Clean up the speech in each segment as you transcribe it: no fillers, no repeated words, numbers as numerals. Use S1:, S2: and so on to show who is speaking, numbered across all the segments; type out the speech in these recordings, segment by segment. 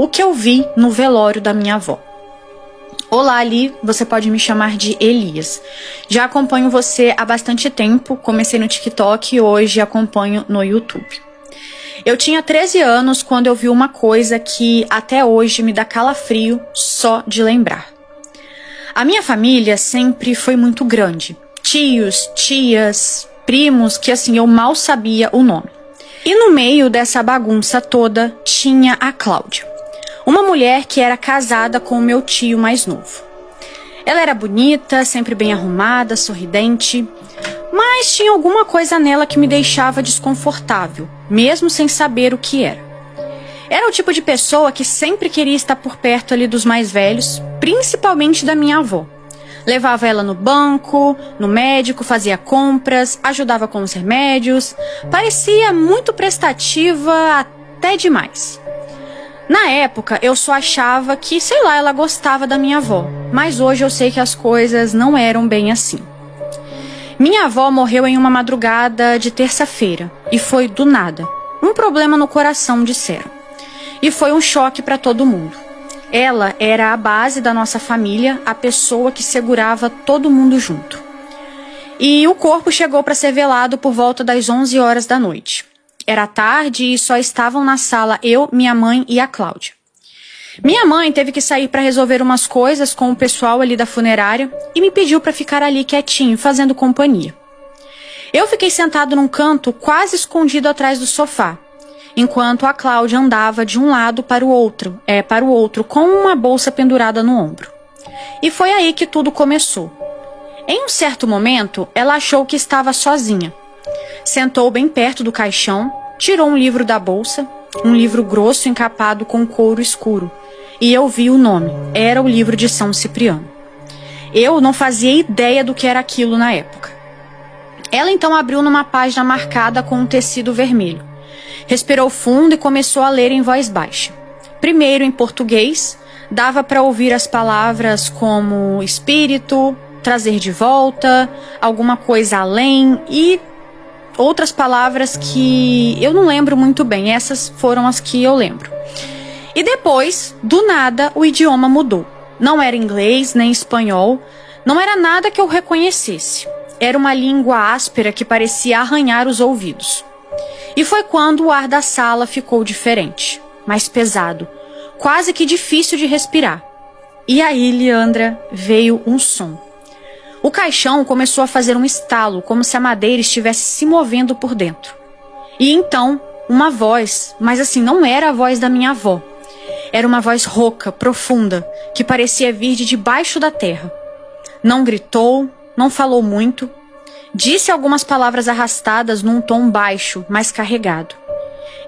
S1: o que eu vi no velório da minha avó. Olá, Ali, você pode me chamar de Elias. Já acompanho você há bastante tempo, comecei no TikTok e hoje acompanho no YouTube. Eu tinha 13 anos quando eu vi uma coisa que até hoje me dá calafrio só de lembrar. A minha família sempre foi muito grande. Tios, tias, primos que assim eu mal sabia o nome. E no meio dessa bagunça toda tinha a Cláudia. Uma mulher que era casada com o meu tio mais novo. Ela era bonita, sempre bem arrumada, sorridente, mas tinha alguma coisa nela que me deixava desconfortável, mesmo sem saber o que era. Era o tipo de pessoa que sempre queria estar por perto ali dos mais velhos, principalmente da minha avó. Levava ela no banco, no médico, fazia compras, ajudava com os remédios, parecia muito prestativa até demais. Na época, eu só achava que, sei lá, ela gostava da minha avó, mas hoje eu sei que as coisas não eram bem assim. Minha avó morreu em uma madrugada de terça-feira, e foi do nada. Um problema no coração, disseram. E foi um choque para todo mundo. Ela era a base da nossa família, a pessoa que segurava todo mundo junto. E o corpo chegou para ser velado por volta das 11 horas da noite. Era tarde e só estavam na sala eu, minha mãe e a Cláudia. Minha mãe teve que sair para resolver umas coisas com o pessoal ali da funerária e me pediu para ficar ali quietinho, fazendo companhia. Eu fiquei sentado num canto, quase escondido atrás do sofá, enquanto a Cláudia andava de um lado para o outro, com uma bolsa pendurada no ombro. E foi aí que tudo começou. Em um certo momento, ela achou que estava sozinha. Sentou bem perto do caixão, tirou um livro da bolsa, um livro grosso encapado com couro escuro, e eu vi o nome. Era o livro de São Cipriano. Eu não fazia ideia do que era aquilo na época. Ela então abriu numa página marcada com um tecido vermelho. Respirou fundo e começou a ler em voz baixa. Primeiro em português, dava para ouvir as palavras como espírito, trazer de volta, alguma coisa além e outras palavras que eu não lembro muito bem. Essas foram as que eu lembro. E depois, do nada, o idioma mudou. Não era inglês nem espanhol, não era nada que eu reconhecesse. Era uma língua áspera que parecia arranhar os ouvidos. E foi quando o ar da sala ficou diferente, mais pesado, quase que difícil de respirar. E aí, Leandra, veio um som. O caixão começou a fazer um estalo, como se a madeira estivesse se movendo por dentro. E então, uma voz, mas assim, não era a voz da minha avó. Era uma voz rouca, profunda, que parecia vir de debaixo da terra. Não gritou, não falou muito. Disse algumas palavras arrastadas num tom baixo, mas carregado.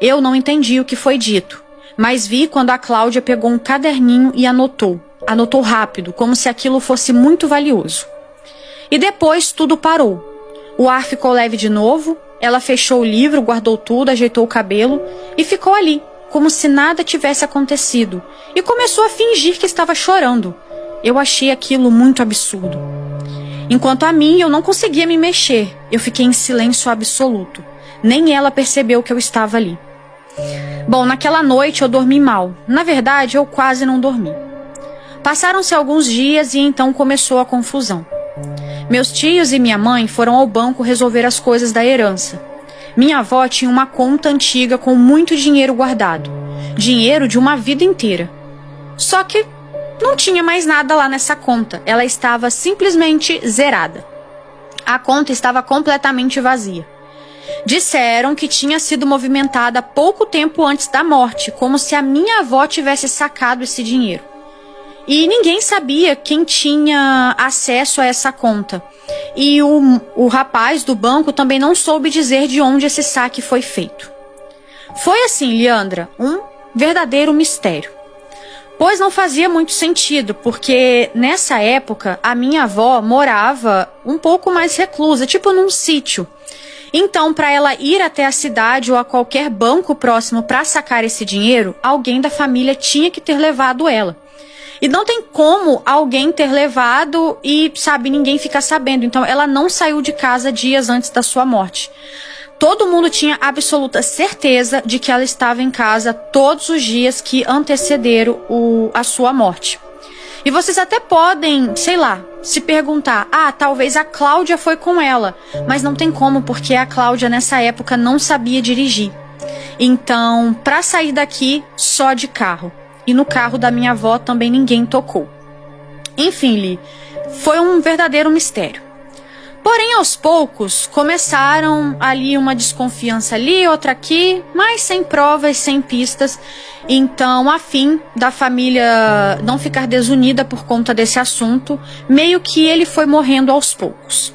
S1: Eu não entendi o que foi dito, mas vi quando a Cláudia pegou um caderninho e anotou. Anotou rápido, como se aquilo fosse muito valioso. E depois tudo parou. O ar ficou leve de novo, ela fechou o livro, guardou tudo, ajeitou o cabelo e ficou ali, como se nada tivesse acontecido, e começou a fingir que estava chorando. Eu achei aquilo muito absurdo. Enquanto a mim, eu não conseguia me mexer, eu fiquei em silêncio absoluto. Nem ela percebeu que eu estava ali. Bom, naquela noite eu dormi mal. Na verdade, eu quase não dormi. Passaram-se alguns dias e então começou a confusão. Meus tios e minha mãe foram ao banco resolver as coisas da herança. Minha avó tinha uma conta antiga com muito dinheiro guardado. Dinheiro de uma vida inteira. Só que não tinha mais nada lá nessa conta. Ela estava simplesmente zerada. A conta estava completamente vazia. Disseram que tinha sido movimentada pouco tempo antes da morte, como se a minha avó tivesse sacado esse dinheiro. E ninguém sabia quem tinha acesso a essa conta. E o rapaz do banco também não soube dizer de onde esse saque foi feito. Foi assim, Leandra, um verdadeiro mistério. Pois não fazia muito sentido, porque nessa época a minha avó morava um pouco mais reclusa, tipo num sítio. Então, para ela ir até a cidade ou a qualquer banco próximo para sacar esse dinheiro, alguém da família tinha que ter levado ela. E não tem como alguém ter levado e, ninguém ficar sabendo. Então, ela não saiu de casa dias antes da sua morte. Todo mundo tinha absoluta certeza de que ela estava em casa todos os dias que antecederam a sua morte. E vocês até podem, sei lá, se perguntar, talvez a Cláudia foi com ela. Mas não tem como, porque a Cláudia nessa época não sabia dirigir. Então, para sair daqui, só de carro. E no carro da minha avó também ninguém tocou. Enfim, Li, foi um verdadeiro mistério. Porém, aos poucos, começaram ali uma desconfiança ali, outra aqui, mas sem provas, sem pistas. Então, a fim da família não ficar desunida por conta desse assunto, meio que ele foi morrendo aos poucos.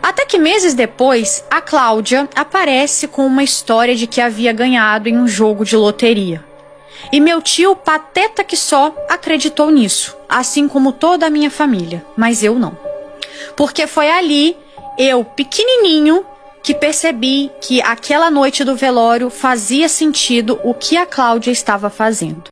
S1: Até que meses depois, a Cláudia aparece com uma história de que havia ganhado em um jogo de loteria. E meu tio, pateta que só, acreditou nisso, assim como toda a minha família, mas eu não. Porque foi ali, eu pequenininho, que percebi que aquela noite do velório fazia sentido o que a Cláudia estava fazendo.